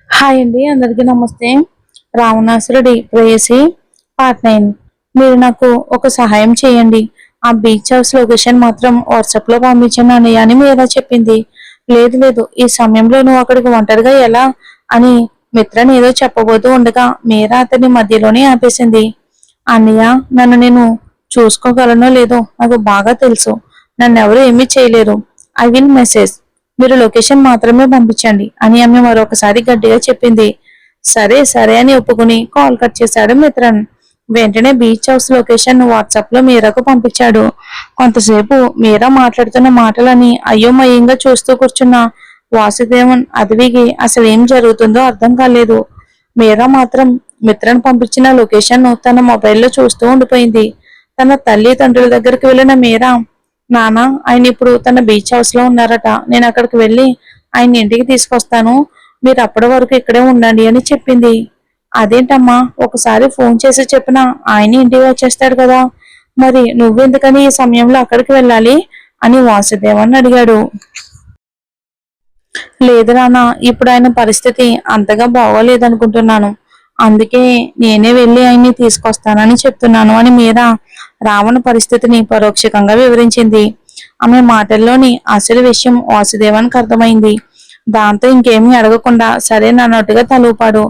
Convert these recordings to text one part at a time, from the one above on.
Hi అండి, అందరికీ నమస్తే. రావణాసురుడి ప్రేయసి పార్ట్ 9. మీరు నాకు ఒక సహాయం చేయండి. ఆ బీచ్ హౌస్ లొకేషన్ మాత్రం వాట్సాప్ లో పంపించండి అన్నయ్య అని మీరా చెప్పింది. లేదు లేదు, ఈ సమయంలో నువ్వు అక్కడికి ఒంటరిగా ఎలా అని మిత్రని ఏదో చెప్పబోతూ ఉండగా మీరా అతని మధ్యలోనే ఆపేసింది. అన్నయ్య, నన్ను నేను చూసుకోగలనో లేదో నాకు బాగా తెలుసు. నన్ను ఎవరు ఏమీ చేయలేరు. I will message. మీరు లొకేషన్ మాత్రమే పంపించండి అని ఆమె మరొకసారి గట్టిగా చెప్పింది. సరే సరే అని ఒప్పుకుని కాల్ కట్ చేశాడు మిత్రన్. వెంటనే బీచ్ హౌస్ లొకేషన్ వాట్సాప్ లో మీరాకు పంపించాడు. కొంతసేపు మీరా మాట్లాడుతున్న మాటలని అయోమయంగా చూస్తూ కూర్చున్న వాసుదేవన్ అదివికి అసలు ఏం జరుగుతుందో అర్థం కాలేదు. మీరా మాత్రం మిత్రన్ పంపించిన లొకేషన్ తన మొబైల్లో చూస్తూ ఉండిపోయింది. తన తల్లి తండ్రుల దగ్గరికి వెళ్ళిన మీరా, నాన్న, ఆయన ఇప్పుడు తన బీచ్ హౌస్ లో ఉన్నారట. నేను అక్కడికి వెళ్ళి ఆయన ఇంటికి తీసుకొస్తాను. మీరు అప్పటి వరకు ఇక్కడే ఉండండి అని చెప్పింది. అదేంటమ్మా, ఒకసారి ఫోన్ చేసి చెప్పినా ఆయన ఇంటికి వచ్చేస్తాడు కదా. మరి నువ్వెందుకని ఈ సమయంలో అక్కడికి వెళ్ళాలి అని వాసుదేవన్ అడిగాడు. లేదు నాన్న, ఇప్పుడు ఆయన పరిస్థితి అంతగా బాగోలేదనుకుంటున్నాను. అందుకే నేనే వెళ్ళి ఆయన్ని తీసుకొస్తానని చెప్తున్నాను అని మీరా రావణ పరిస్థితిని పరోక్షకంగా వివరించింది. ఆమె మాటల్లోని అసలు విషయం వాసుదేవానికి అర్థమైంది. దాంతో ఇంకేమీ అడగకుండా సరే నాన్నట్టుగా తలూపాడు.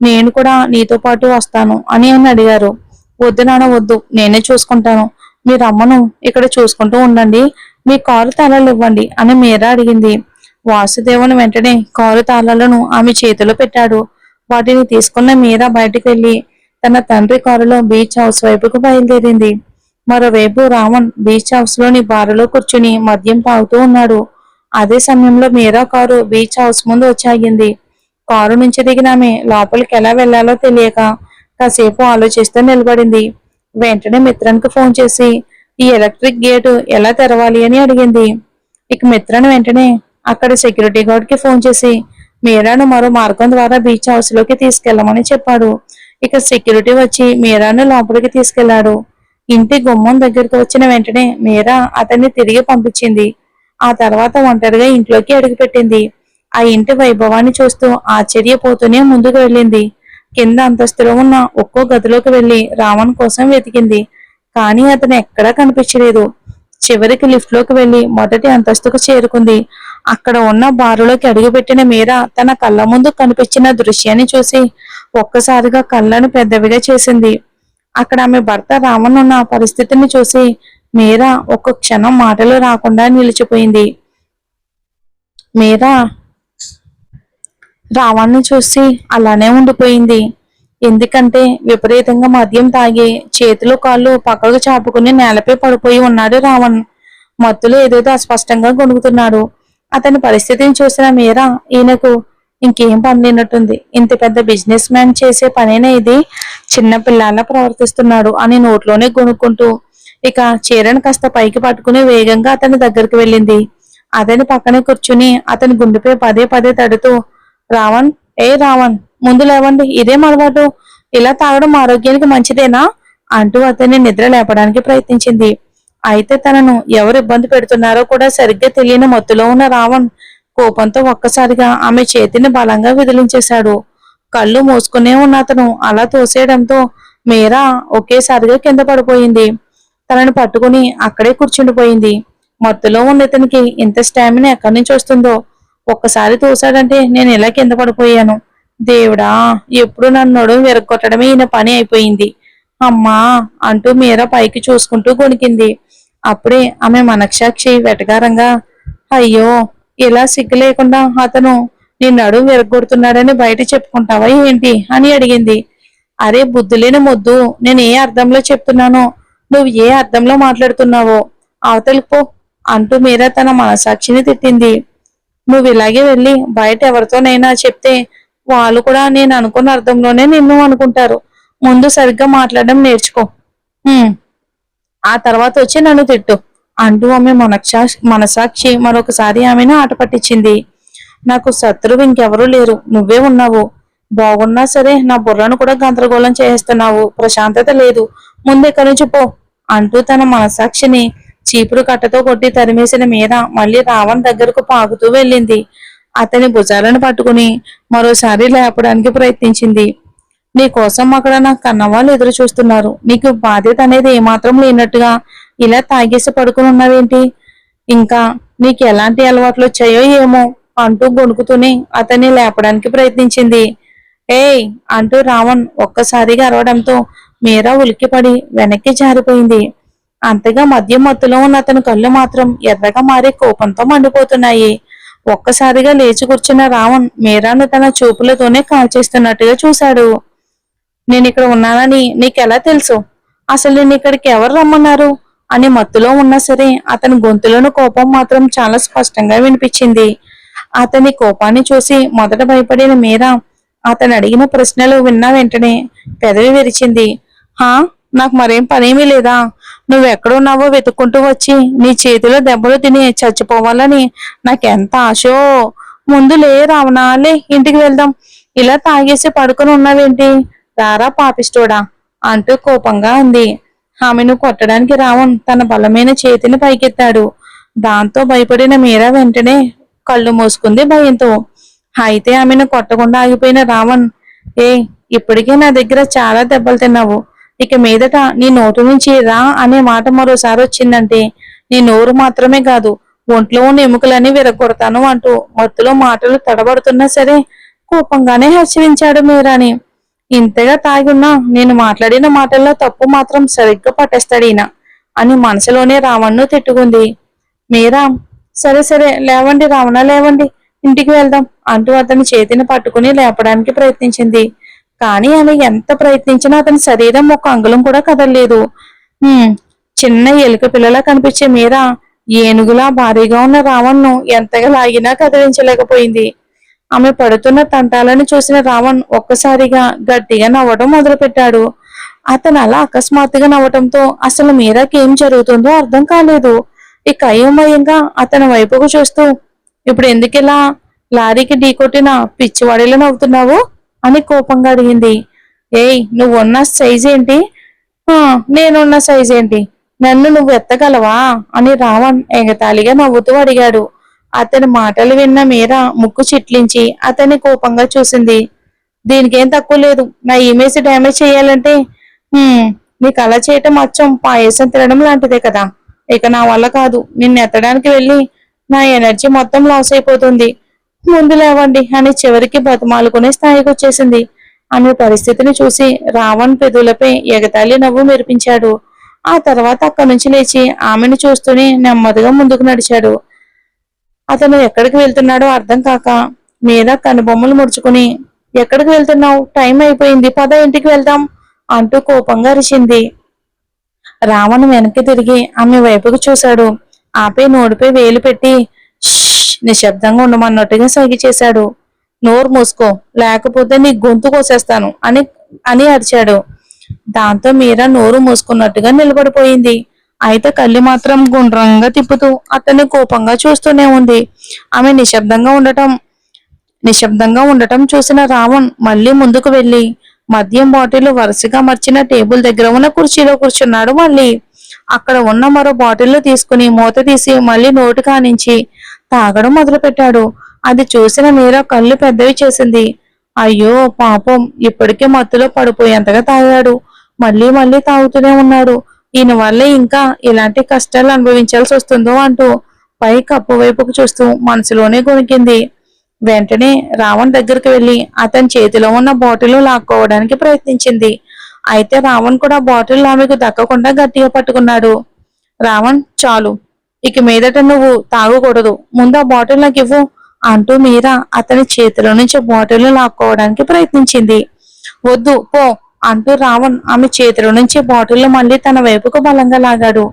నేను కూడా నీతో పాటు వస్తాను అని ఆయన అడిగారు. వద్దు నాన్న వద్దు, నేనే చూసుకుంటాను. మీరు అమ్మను ఇక్కడ చూసుకుంటూ ఉండండి. మీ కారు తాళాలు ఇవ్వండి అని మీరా అడిగింది. వాసుదేవుని వెంటనే కారు తాళాలను ఆమె చేతిలో పెట్టాడు. వాటిని తీసుకున్న మీరా బయటికి వెళ్లి తన తండ్రి కారులో బీచ్ హౌస్ వైపుకు బయలుదేరింది. మరోవైపు రావణ్ బీచ్ హౌస్ లోని బారులో కూర్చుని మద్యం తాగుతూ ఉన్నాడు. అదే సమయంలో మీరా కారు బీచ్ హౌస్ ముందు వచ్చాగింది. కారు నుంచి దిగిన ఆమె లోపలికి ఎలా వెళ్లాలో తెలియక కాసేపు ఆలోచిస్తూ నిలబడింది. వెంటనే మిత్రానికి ఫోన్ చేసి ఈ ఎలక్ట్రిక్ గేటు ఎలా తెరవాలి అని అడిగింది. ఇక మిత్రను వెంటనే అక్కడ సెక్యూరిటీ గార్డ్ కి ఫోన్ చేసి మీరాను మరో మార్గం ద్వారా బీచ్ హౌస్ లోకి తీసుకెళ్లమని చెప్పాడు. ఇక సెక్యూరిటీ వచ్చి మీరాను లోపలికి తీసుకెళ్లాడు. ఇంటి గుమ్మం దగ్గరికి వచ్చిన వెంటనే మీరా అతన్ని తిరిగి పంపించింది. ఆ తర్వాత ఒంటరిగా ఇంట్లోకి అడుగుపెట్టింది. ఆ ఇంటి వైభవాన్ని చూస్తూ ఆశ్చర్యపోతూనే ముందుకు వెళ్ళింది. కింద అంతస్తులో ఉన్న ఒక్కో గదిలోకి వెళ్లి రావణ్ కోసం వెతికింది. కానీ అతను ఎక్కడా కనిపించలేదు. చివరికి లిఫ్ట్ లోకి వెళ్లి మొదటి అంతస్తుకు చేరుకుంది. అక్కడ ఉన్న బారులోకి అడుగుపెట్టిన మీరా తన కళ్ళ ముందు కనిపించిన దృశ్యాన్ని చూసి ఒక్కసారిగా కళ్ళను పెద్దవిగా చేసింది. అక్కడ ఆమె భర్త రావణ్ ఉన్న పరిస్థితిని చూసి మీరా ఒక్క క్షణం మాటలు రాకుండా నిలిచిపోయింది. మీరా రావణ్ణి చూసి అలానే ఉండిపోయింది. ఎందుకంటే విపరీతంగా మద్యం తాగి చేతులు కాళ్ళు పక్కకు చాపుకుని నేలపై పడిపోయి ఉన్నాడు రావణ్. మత్తులో ఏదేదో అస్పష్టంగా గొణుగుతున్నాడు. అతని పరిస్థితిని చూసిన మీరా ఈయనకు ఇంకేం పని లేనట్టుంది. ఇంత పెద్ద బిజినెస్ మ్యాన్ చేసే పనేనా ఇది? చిన్న పిల్లల్లా ప్రవర్తిస్తున్నాడు అని నోట్లోనే గొనుక్కుంటూ ఇక చీరను కాస్త పైకి పట్టుకుని వేగంగా అతని దగ్గరికి వెళ్ళింది. అతని పక్కనే కూర్చుని అతని గుండెపై పదే పదే తడుతూ, రావణ్, ఏ రావణ్, ముందు లేవండి, ఇదేం అలవాటు? ఇలా తాగడం ఆరోగ్యానికి మంచిదేనా అంటూ అతన్ని నిద్ర లేపడానికి ప్రయత్నించింది. అయితే తనను ఎవరు ఇబ్బంది పెడుతున్నారో కూడా సరిగ్గా తెలియని మత్తులో ఉన్న రావణ్ కోపంతో ఒక్కసారిగా ఆమె చేతిని బలంగా విదిలించేశాడు. కళ్ళు మూసుకునే ఉన్న అతను అలా తోసేయడంతో మీరా ఒకేసారిగా కింద పడిపోయింది. తనను పట్టుకుని అక్కడే కూర్చుండిపోయింది. మత్తులో ఉన్న ఇతనికి ఇంత స్టామినా ఎక్కడి నుంచి వస్తుందో. ఒక్కసారి తోసాడంటే నేను ఇలా కింద పడిపోయాను. దేవుడా, ఎప్పుడు నన్ను నడుము విరగొట్టడమే ఈయన పని అయిపోయింది. అమ్మా అంటూ మీరా పైకి చూసుకుంటూ గొణికింది. అప్పుడే ఆమె మనక్షాక్షి వెటకారంగా, అయ్యో, ఇలా సిగ్గు లేకుండా అతను నీ నడుము విరగొడుతున్నాడని బయట చెప్పుకుంటావా ఏంటి అని అడిగింది. అరే బుద్ధులేని మొద్దు, నేను ఏ అర్థంలో చెప్తున్నానో, నువ్వు ఏ అర్థంలో మాట్లాడుతున్నావో అవతలికి పో అంటూ మీరా తన మనసాక్షిని తిట్టింది. నువ్వు ఇలాగే వెళ్ళి బయట ఎవరితోనైనా చెప్తే వాళ్ళు కూడా నేను అనుకున్న అర్థంలోనే నిన్ను అనుకుంటారు. ముందు సరిగ్గా మాట్లాడడం నేర్చుకో. ఆ తర్వాత వచ్చి నన్ను తిట్టు అంటూ ఆమె మనసాక్షి మరొకసారి ఆమెను ఆట పట్టించింది. నాకు శత్రువు ఇంకెవరూ లేరు, నువ్వే ఉన్నావు. బాగున్నా సరే నా బుర్రను కూడా గందరగోళం చేస్తున్నావు. ప్రశాంతత లేదు. ముందెక్కడి నుంచి పో అంటూ తన మనసాక్షిని చీపురు కట్టతో కొట్టి తరిమేసిన మీర మళ్ళీ రావణ్ దగ్గరకు పాకుతూ వెళ్ళింది. అతని భుజాలను పట్టుకుని మరోసారి లేపడానికి ప్రయత్నించింది. నీ కోసం అక్కడ నా కన్నవాళ్ళు ఎదురు చూస్తున్నారు. నీకు బాధ్యత అనేది ఏమాత్రం లేనట్టుగా ఇలా తాగేసి పడుకుని ఉన్నావేంటి? ఇంకా నీకు ఎలాంటి అలవాట్లు వచ్చాయో ఏమో అంటూ గొణుకుతూనే అతన్ని లేపడానికి ప్రయత్నించింది. ఏయ్ అంటూ రావణ్ ఒక్కసారిగా అరవడంతో మీరా ఉలిక్కిపడి వెనక్కి జారిపోయింది. అంతగా మద్యం మత్తులో ఉన్న అతని కళ్ళు మాత్రం ఎర్రగా మారి కోపంతో మండిపోతున్నాయి. ఒక్కసారిగా లేచి కూర్చున్న రావణ్ మీరాను తన చూపులతోనే కాల్చేస్తున్నట్టుగా చూశాడు. నేను ఇక్కడ ఉన్నానని నీకెలా తెలుసు? అసలు నేను ఇక్కడికి ఎవరు రమ్మన్నారు అని మత్తులో ఉన్నా సరే అతని గొంతులోని కోపం మాత్రం చాలా స్పష్టంగా వినిపించింది. అతని కోపాన్ని చూసి మొదట భయపడిన మీరా అతను అడిగిన ప్రశ్నలు విన్న వెంటనే పెదవి విరిచింది. హా, నాకు మరేం పనేమీ లేదా? నువ్వెక్కడున్నావో వెతుక్కుంటూ వచ్చి నీ చేతిలో దెబ్బలు తిని చచ్చిపోవాలని నాకెంత ఆశో. ముందు లే రావణా, లే ఇంటికి వెళ్దాం. ఇలా తాగేసి పడుకుని ఉన్నావేంటి? రారా పాపిస్తోడా అంటూ కోపంగా అంది. ఆమెను కొట్టడానికి రావణ్ తన బలమైన చేతిని పైకెత్తాడు. దాంతో భయపడిన మీరా వెంటనే కళ్ళు మూసుకుంది భయంతో. అయితే ఆమెను కొట్టకుండా ఆగిపోయిన రావణ్, ఏ ఇప్పటికే నా దగ్గర చాలా దెబ్బలు తిన్నావు. ఇక మీదట నీ నోటి నుంచి రా అనే మాట మరోసారి వచ్చిందంటే నీ నోరు మాత్రమే కాదు ఒంట్లో ఉన్న ఎముకలన్నీ విరగొడతాను అంటూ మత్తులో మాటలు తడబడుతున్నా సరే కోపంగానే హెచ్చరించాడు మీరాని. ఇంతగా తాగున్నా నేను మాట్లాడిన మాటల్లో తప్పు మాత్రం సరిగ్గా పట్టేస్తాడీనా అని మనసులోనే రావణ్ను తిట్టుకుంది. మీరా, సరే సరే లేవండి రావణ, లేవండి, ఇంటికి వెళ్దాం అంటూ అతని చేతిని పట్టుకుని లేపడానికి ప్రయత్నించింది. కానీ ఆమె ఎంత ప్రయత్నించినా అతని శరీరం ఒక అంగుళం కూడా కదలలేదు. చిన్న ఎలుక పిల్లలా కనిపించే మీరా ఏనుగులా భారీగా ఉన్న రావణ్ను ఎంతగా లాగినా కదిలించలేకపోయింది. ఆమె పడుతున్న తంటాలను చూసిన రావణ్ ఒక్కసారిగా గట్టిగా నవ్వడం మొదలుపెట్టాడు. అతను అలా అకస్మాత్తుగా నవ్వటంతో అసలు మీరాకి ఏం జరుగుతుందో అర్థం కాలేదు. ఇక అయోమయంగా అతని వైపుకు చూస్తూ, ఇప్పుడు ఎందుకిలా లారీకి ఢీకొట్టిన పిచ్చివాడిలో నవ్వుతున్నావు అని కోపంగా అడిగింది. ఏయ్, నువ్వున్న సైజ్ ఏంటి? నేనున్న సైజ్ ఏంటి? నన్ను నువ్వు ఎత్తగలవా అని రావణ్ ఎగతాళిగా నవ్వుతూ అడిగాడు. అతని మాటలు విన్న మీరా ముక్కు చిట్లించి అతన్ని కోపంగా చూసింది. దీనికేం తక్కువ లేదు. నా ఇమేజ్ డ్యామేజ్ చేయాలంటే నీకు అలా చేయటం అచ్చం పాయసం తినడం లాంటిదే కదా. ఇక నా వల్ల కాదు. నిన్ను ఎత్తడానికి వెళ్ళి నా ఎనర్జీ మొత్తం లాస్ అయిపోతుంది. ముందు లేవండి అని చివరికి బతిమాలుకునే స్థాయికి వచ్చేసింది. ఆమె పరిస్థితిని చూసి రావణ్ పెదులపై ఎగతాళి నవ్వు మెరిపించాడు. ఆ తర్వాత అక్కడి నుంచి లేచి ఆమెను చూస్తూనే నెమ్మదిగా ముందుకు నడిచాడు. అతను ఎక్కడికి వెళ్తున్నాడో అర్థం కాక మీద కనుబొమ్మలు ముడుచుకుని, ఎక్కడికి వెళ్తున్నావు? టైం అయిపోయింది, పద ఇంటికి వెళ్దాం అంటూ కోపంగా అరిచింది. రావణ్ వెనక్కి తిరిగి ఆమె వైపుకు చూశాడు. ఆపై నోటిపై వేలు పెట్టి నిశ్శబ్దంగా ఉండమన్నట్టుగా సైగ చేశాడు. నోరు మూసుకో, లేకపోతే నీ గొంతు కోసేస్తాను అని అని అరిచాడు. దాంతో మీరా నోరు మూసుకున్నట్టుగా నిలబడిపోయింది. అయితే కళ్ళు మాత్రం గుండ్రంగా తిప్పుతూ అతన్ని కోపంగా చూస్తూనే ఉంది. ఆమె నిశ్శబ్దంగా ఉండటం చూసిన రావణ్ మళ్ళీ ముందుకు వెళ్లి మద్యం బాటిల్ వరుసగా మర్చిన టేబుల్ దగ్గర ఉన్న కుర్చీలో కూర్చున్నాడు. మళ్ళీ అక్కడ ఉన్న మరో బాటిల్ తీసుకుని మూత తీసి మళ్ళీ నోటు కానించి తాగడం మొదలు పెట్టాడు. అది చూసిన మీరా కళ్ళు పెద్దవి చేసింది. అయ్యో పాపం, ఇప్పటికే మత్తులో పడిపోయేంతగా తాగాడు. మళ్ళీ మళ్ళీ తాగుతూనే ఉన్నాడు. ఈయన వల్ల ఇంకా ఇలాంటి కష్టాలు అనుభవించాల్సి వస్తుందో అంటూ పై కప్పు వైపుకు చూస్తూ మనసులోనే గొనికింది. వెంటనే రావణ్ దగ్గరికి వెళ్లి అతని చేతిలో ఉన్న బాటిల్ లాక్కోవడానికి ప్రయత్నించింది. అయితే రావణ్ కూడా బాటిల్ ఆమెకు దక్కకుండా గట్టిగా పట్టుకున్నాడు. రావణ్, చాలు, ఇక మీదట నువ్వు తాగకూడదు. ముందు ఆ బాటిల్ నాకు ఇవ్వు అంటూ మీరా అతని చేతిలో నుంచి బాటిల్ లాక్కోవడానికి ప్రయత్నించింది. వద్దు, పో అంటూ రావణ్ ఆమె చేతిలో నుంచి బాటిల్ మళ్ళీ తన వైపుకు బలంగా లాగాడు.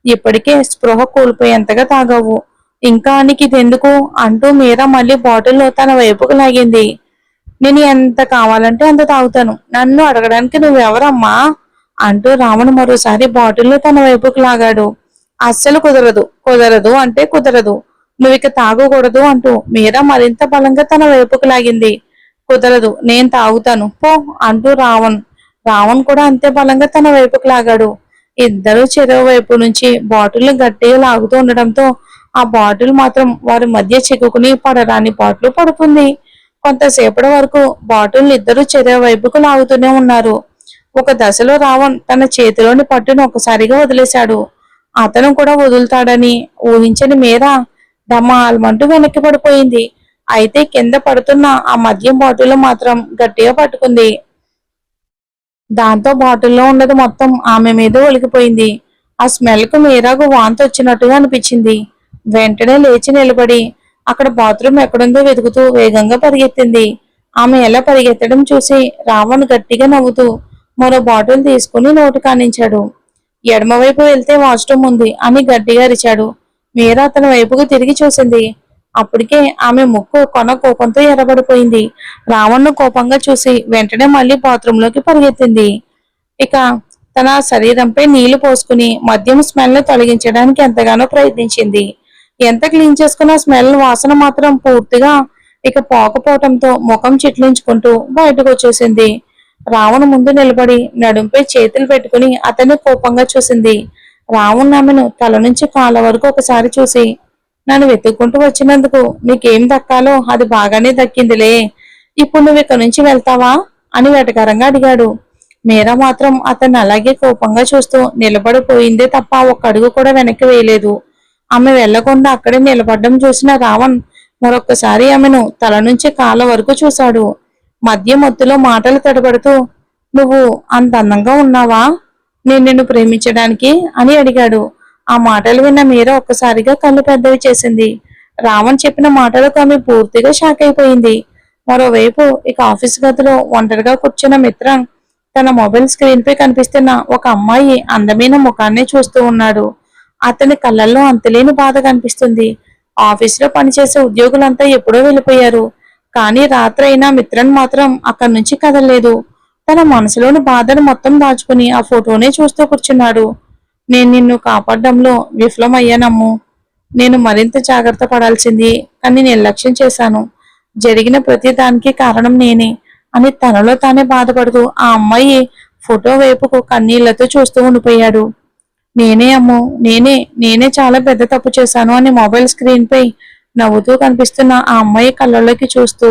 ఇప్పటికే స్పృహ కోల్పోయేంతగా తాగావు, ఇంకా నీకు ఇదెందుకు అంటూ మీరా మళ్ళీ బాటిల్ తన వైపుకు లాగింది. నేను ఎంత కావాలంటే అంత తాగుతాను. నన్ను అడగడానికి నువ్వెవరమ్మా అంటూ రావణ్ మరోసారి బాటిల్ తన వైపుకు లాగాడు. అస్సలు కుదరదు, కుదరదు అంటే కుదరదు. నువ్వు ఇక తాగకూడదు అంటూ మీరా మరింత బలంగా తన వైపుకు లాగింది. కుదరదు, నేను తాగుతాను, పో అంటూ రావణ్ కూడా అంతే బలంగా తన వైపుకు లాగాడు. ఇద్దరు చెరో వైపు నుంచి బాటిల్ గట్టిగా లాగుతూ ఉండడంతో ఆ బాటిల్ మాత్రం వారి మధ్య చిక్కుకుని పడరాని పాటలు పడుతుంది. కొంతసేపటి వరకు బాటిల్ ఇద్దరు చెర వైపుకు లాగుతూనే ఉన్నారు. ఒక దశలో రావణ్ తన చేతిలోని పట్టును ఒకసారిగా వదిలేశాడు. అతను కూడా వదులుతాడని ఊహించని మేర డమాల్మంటూ వెనక్కి పడిపోయింది. అయితే కింద పడుతున్న ఆ మద్యం బాటిల్ మాత్రం గట్టిగా పట్టుకుంది. దాంతో బాటిల్లో ఉన్నది మొత్తం ఆమె మీద ఒలికిపోయింది. ఆ స్మెల్ కు మీరాకు వాంతి వచ్చినట్టుగా అనిపించింది. వెంటనే లేచి నిలబడి అక్కడ బాత్రూమ్ ఎక్కడుందో వెతుకుతూ వేగంగా పరిగెత్తింది. ఆమె ఎలా పరిగెత్తడం చూసి రావణ్ గట్టిగా నవ్వుతూ మరో బాటిల్ తీసుకుని నోటు కానించాడు. ఎడమవైపు వెళ్తే వాష్రూమ్ ఉంది అని గట్టిగా అరిచాడు. మీరా అతని వైపుకు తిరిగి చూసింది. అప్పటికే ఆమె ముక్కు కొన కోపంతో ఎర్రబడిపోయింది. రావణ్ను కోపంగా చూసి వెంటనే మళ్ళీ బాత్రూంలోకి పరిగెత్తింది. ఇక తన శరీరంపై నీళ్లు పోసుకుని మద్యం స్మెల్ ను తొలగించడానికి ఎంతగానో ప్రయత్నించింది. ఎంత క్లీన్ చేసుకున్న స్మెల్ వాసన మాత్రం పూర్తిగా ఇక పోకపోవటంతో ముఖం చిట్లించుకుంటూ బయటకు వచ్చేసింది. రావణ్ ముందు నిలబడి నడుంపై చేతులు పెట్టుకుని అతన్ని కోపంగా చూసింది. రావణ్ ఆమెను తల నుంచి కాళ్ళ వరకు ఒకసారి చూసి, నన్ను వెతుక్కుంటూ వచ్చినందుకు నీకేం దక్కాలో అది బాగానే దక్కిందిలే. ఇప్పుడు నువ్వు ఇక్కడి నుంచి వెళ్తావా అని వెటకారంగా అడిగాడు. మీరా మాత్రం అతన్ని అలాగే కోపంగా చూస్తూ నిలబడిపోయిందే తప్ప ఒక్క అడుగు కూడా వెనక్కి వేయలేదు. ఆమె వెళ్లకుండా అక్కడే నిలబడ్డం చూసిన రావణ్ మరొక్కసారి ఆమెను తల నుంచి కాళ్ళ వరకు చూశాడు. మధ్య మత్తులో మాటలు తడబడుతూ, నువ్వు అంత అందంగా ఉన్నావా నేను నిన్ను ప్రేమించడానికి అని అడిగాడు. ఆ మాటలు విన్న మీరా ఒక్కసారిగా కళ్ళు పెద్దవి చేసింది. రావణ్ చెప్పిన మాటలకు ఆమె పూర్తిగా షాక్ అయిపోయింది. మరోవైపు ఇక ఆఫీస్ గదిలో ఒంటరిగా కూర్చున్న మిత్రన్ తన మొబైల్ స్క్రీన్ పై కనిపిస్తున్న ఒక అమ్మాయి అందమైన ముఖాన్ని చూస్తూ ఉన్నాడు. అతని కళ్ళల్లో అంతులేని బాధ కనిపిస్తుంది. ఆఫీసులో పనిచేసే ఉద్యోగులంతా ఎప్పుడో వెళ్ళిపోయారు. కానీ రాత్రి అయినా మిత్రన్ మాత్రం అక్కడి నుంచి కదలలేదు. తన మనసులోని బాధను మొత్తం దాచుకుని ఆ ఫోటోనే చూస్తూ కూర్చున్నాడు. నేను నిన్ను కాపాడడంలో విఫలమయ్యానమ్ము. నేను మరింత జాగ్రత్త పడాల్సింది, కానీ నిర్లక్ష్యం చేశాను. జరిగిన ప్రతి దానికి కారణం నేనే అని తనలో తానే బాధపడుతూ ఆ అమ్మాయి ఫోటో వైపుకు కన్నీళ్లతో చూస్తూ ఉండిపోయాడు. నేనే అమ్ము, నేనే చాలా పెద్ద తప్పు చేశాను అని మొబైల్ స్క్రీన్ పై నవ్వుతూ కనిపిస్తున్న ఆ అమ్మాయి కళ్ళలోకి చూస్తూ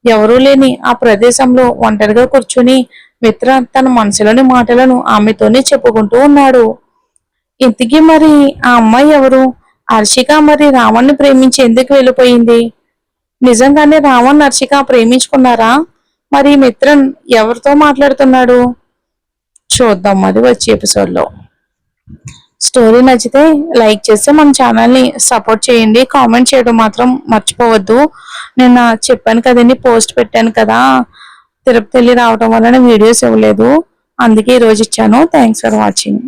ఎవరూ లేని ఆ ప్రదేశంలో ఒంటరిగా కూర్చుని మిత్ర తన మనసులోని మాటలను ఆమెతోనే చెప్పుకుంటూ ఉన్నాడు. ఇంతకీ మరి ఆ అమ్మాయి ఎవరు? హర్షిక మరి రావణ్ని ప్రేమించి ఎందుకు వెళ్ళిపోయింది? నిజంగానే రావణ్ హర్షిక ప్రేమించుకున్నారా? మరి మిత్రన్ ఎవరితో మాట్లాడుతున్నాడు? చూద్దాం అది వచ్చే ఎపిసోడ్లో. స్టోరీ నచ్చితే లైక్ చేసి మన ఛానల్ని సపోర్ట్ చేయండి. కామెంట్ చేయడం మాత్రం మర్చిపోవద్దు. నిన్న చెప్పాను కదండి, పోస్ట్ పెట్టాను కదా, తిరుపతి వెళ్ళి రావడం వలన వీడియోస్ ఇవ్వలేదు, అందుకే ఈరోజు ఇచ్చాను. Thanks for watching.